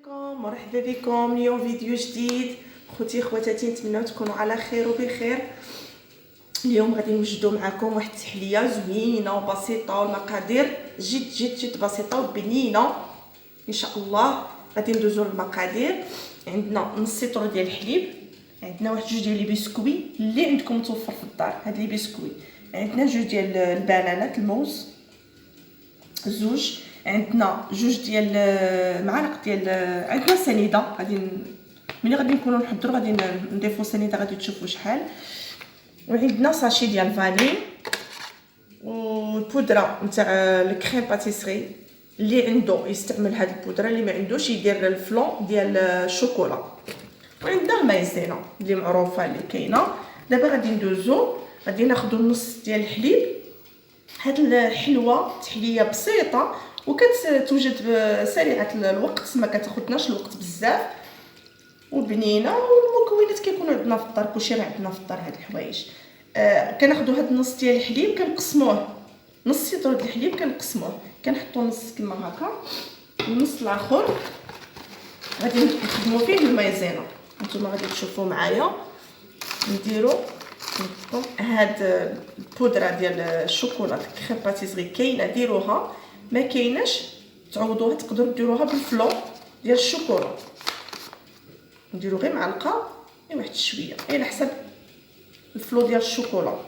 عليكم، مرحبا بكم. اليوم فيديو جديد. خوتي خواتاتي، نتمنى تكونوا على خير وبخير. اليوم غادي نوجدوا معكم واحد التحليه زوينه وبسيطه، والمقادير جد بسيطه وبنينه ان شاء الله. غادي ندوزو للمقادير. عندنا نص لتر ديال الحليب، عندنا واحد جوج ديال لي بسكوي اللي عندكم متوفر في الدار. هاد لي بسكوي عندنا جوج ديال البنانات الموز زوج، عندنا جوج ديال معالق ديال عندنا سنيده. غادي ملي غادي نكونوا نحضروا غادي نضيفوا سنيده، غادي تشوفوا شحال. وعندنا ساشي ديال فاني والبودره نتاع الكريم باتيسري. اللي عنده يستعمل هاد البودره، اللي ما عندوش يدير الفلون ديال الشوكولا. وعندنا المايزينا اللي معروفه اللي كاينه. دابا غادي ندوزو، غادي ناخذ نص ديال الحليب. هاد الحلوه تحليه بسيطه وكتوجد سريعه الوقت، ما كتاخذناش الوقت بزاف وبنينه. والمكونات كيكونوا عندنا في الدار، كلشي راه عندنا في الدار. هاد الحوايج كناخذوا هاد النص ديال الحليب كنقسموه، نص لتر ديال الحليب كنقسموه، كنحطوا نص كما هكا، والنص الاخر غادي نخدموا فيه المايزينا. نتوما غادي تشوفوا معايا نديروا هاد البودره ديال الشوكولا كريم باتيسري. كاينه ديروها، ما كايناش تعوضوها، تقدروا ديروها بالفلو ديال الشوكولا. نديروا غير معلقه واحد شويه على حسب الفلو ديال الشوكولا.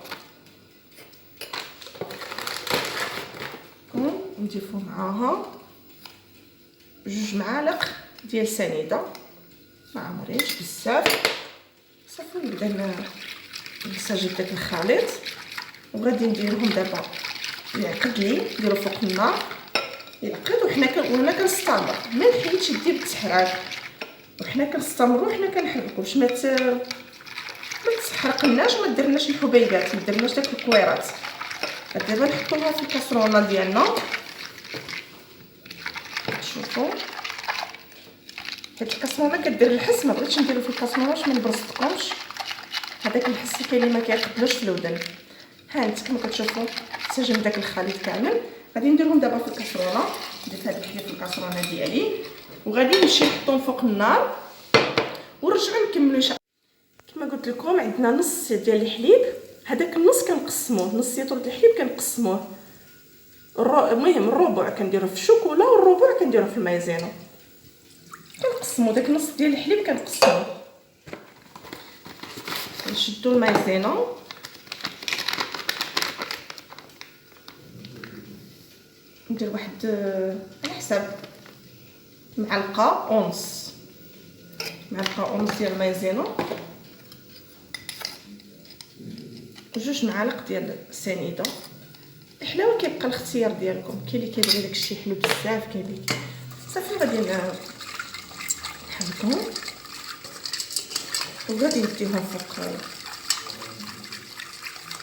نضيفوا معاها جوج معالق ديال سنيده، ما عمريش بزاف. صافي نبدا نسجل داك الخليط، وغادي نديرهم دابا يعقد لي. نديرو فوق النار يعقد، وحنا كنستمر، ما نحيدش يدي بالتحراك، وحنا كنستمروا حنا كنحركو باش ما تحرقناش وما ديرناش الحبيبات، ما ديرناش داك الكويرات. دابا نحطوها في الكاسرونه ديالنا. شوفوا هاد الكاسرونه كدير الحس، ما بغيتش نديرو في الكاسرونه باش ما نبرصدكمش هذاك الحس اللي ما كيقبلوش في الودن. ها انت كما كتشوفوا سجل داك الخليط كامل. غادي نديرهم دابا في الكاسرونه. درت هذا الحليب في الكاسرونه ديالي، وغادي نمشي نحطهم فوق النار ونرجعوا نكملوا ان شاء الله. كما قلت لكم عندنا نص ديال الحليب، هذاك النص كنقسموه، نص لتر ديال الحليب كنقسموه. المهم الربع كنديروه في الشوكولا والربع كنديروه في المايزينا. كنقسموا داك النص ديال الحليب كنقسموه. نشدوا المايزينا، ندير واحد على حساب معلقه ونص، معلقه ونص ديال المايزينا، جوج معالق ديال السنيده. الحلاوه كيبقى الاختيار ديالكم، كاين اللي كيبغي داكشي حلو بزاف، كاين اللي صافي. غادي نحركهم وغادي نديهم فوق.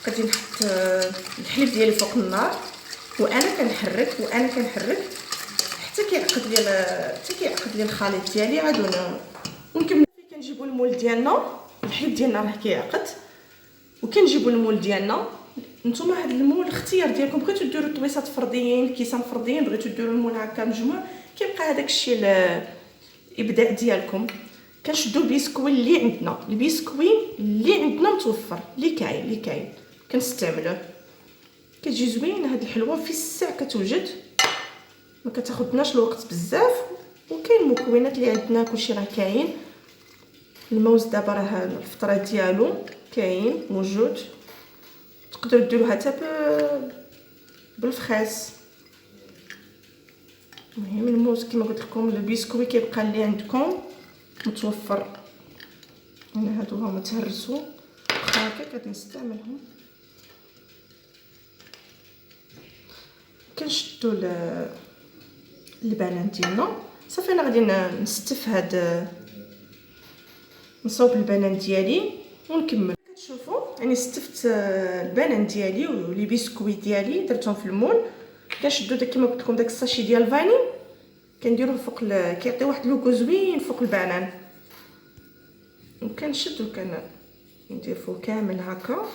غادي نحط الحليب ديالي فوق النار وانا كنحرك حتى كيعقد لي الخليط ديالي. عاد ونكمل. كنجيبوا المول ديالنا، الحليب ديالنا راه كيعقد، وكنجيبوا المول ديالنا. نتوما هذا المول اختيار ديالكم، بغيتو ديروا طويصات فرديين، كيسان فرديين، بغيتو ديروا المول هكا مجموع، كيبقى هذاك الشيء الابداع ديالكم. كنشدوا البسكوي اللي عندنا، البسكوي اللي عندنا متوفر، اللي كاين كنستعملوه. كتجي زوينه هاد الحلوه، في الساع كتوجد، ما كتاخذناش الوقت بزاف. وكاين المكونات اللي عندنا كلشي راه كاين. الموز دابا راه الفطره ديالو كاين موجود، تقدروا ديروها حتى بالفخاس. المهم الموز كما قلت لكم، البسكوي كيبقى اللي عندكم متوفر. انا هادو هما تهرسوا هكا كنستعملهم. كنشدوا البنان ديالنا. صافي انا غادي نستف نصوب البنان ديالي ونكمل. كتشوفوا يعني استفت البنان ديالي ولي بسكوي ديالي، درتهم في المول. كنشدوا داك كما قلت لكم داك الساشي ديال الفاني، كنديروه فوق كيعطي واحد لوغو زوين فوق البنان. وكنشد ندير فوق كامل هكا.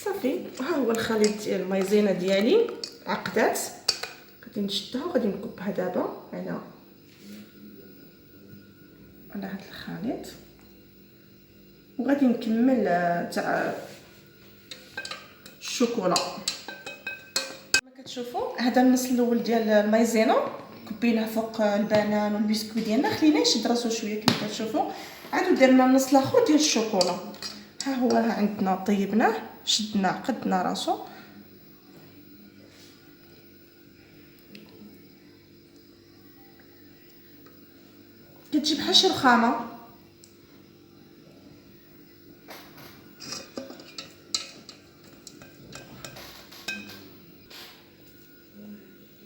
صافي ها هو الخليط ديال المايزينا ديالي عقدات. غادي نشدها وغادي نكبها دابا على هذا الخليط، وغادي نكمل تاع الشوكولا. كما كتشوفوا هذا النص الاول ديال المايزينا كبيناه فوق البنان والبسكويت ديالنا، خليناه يشد راسو شويه كما كتشوفوا. عاد درنا النص الاخر ديال الشوكولا، ها هو عندنا طيبناه شدنا قدنا راسو. كتجي بحال شي رخامه.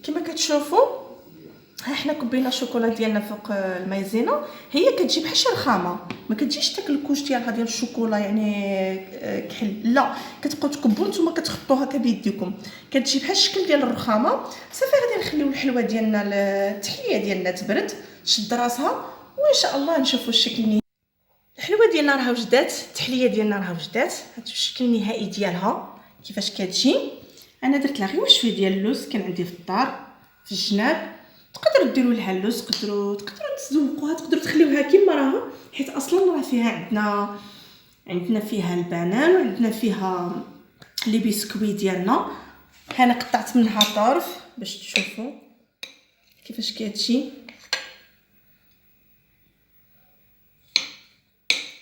كما كتشوفوا ها حنا كبينا الشوكولا ديالنا فوق المايزينا، هي كتجي بحال شي رخامه، ما كتجيش داك الكوش ديالها ديال الشوكولا يعني كحل، لا كتبقاو تكبوا نتوما كتخطوها هكا بيديكم، كتجي بحال الشكل ديال الرخامه. صافي غادي نخليو الحلوه ديالنا التحليه ديالنا تبرد تشد راسها، وان شاء الله نشوفوا الشكل النهائي. الحلوه ديالنا راها وجدات، التحليه ديالنا راها وجدات. هذا الشكل النهائي ديالها كيفاش كتجي. انا درت لها غير شويه ديال اللوز كان عندي في الدار في الجناب، تقدروا ديروا لها اللوز، تقدروا تزوقوها، تقدروا تخليوها كيما راها، حيت اصلا راه فيها عندنا فيها البنان وعندنا فيها لي بسكوي ديالنا. انا قطعت منها طرف باش تشوفوا كيفاش كتجي.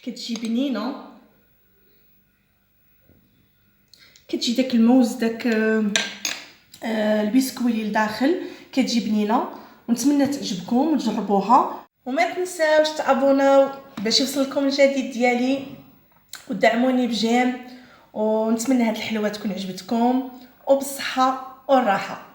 كتجي بنينه، كتجي داك الموز داك البسكوي اللي لداخل كتجي بنينه، ونتمنى تعجبكم وتجربوها. وما تنساوش تابوناو باش يوصلكم الجديد ديالي، ودعموني بجيم. ونتمنى هاد الحلوه تكون عجبتكم وبالصحه والراحه.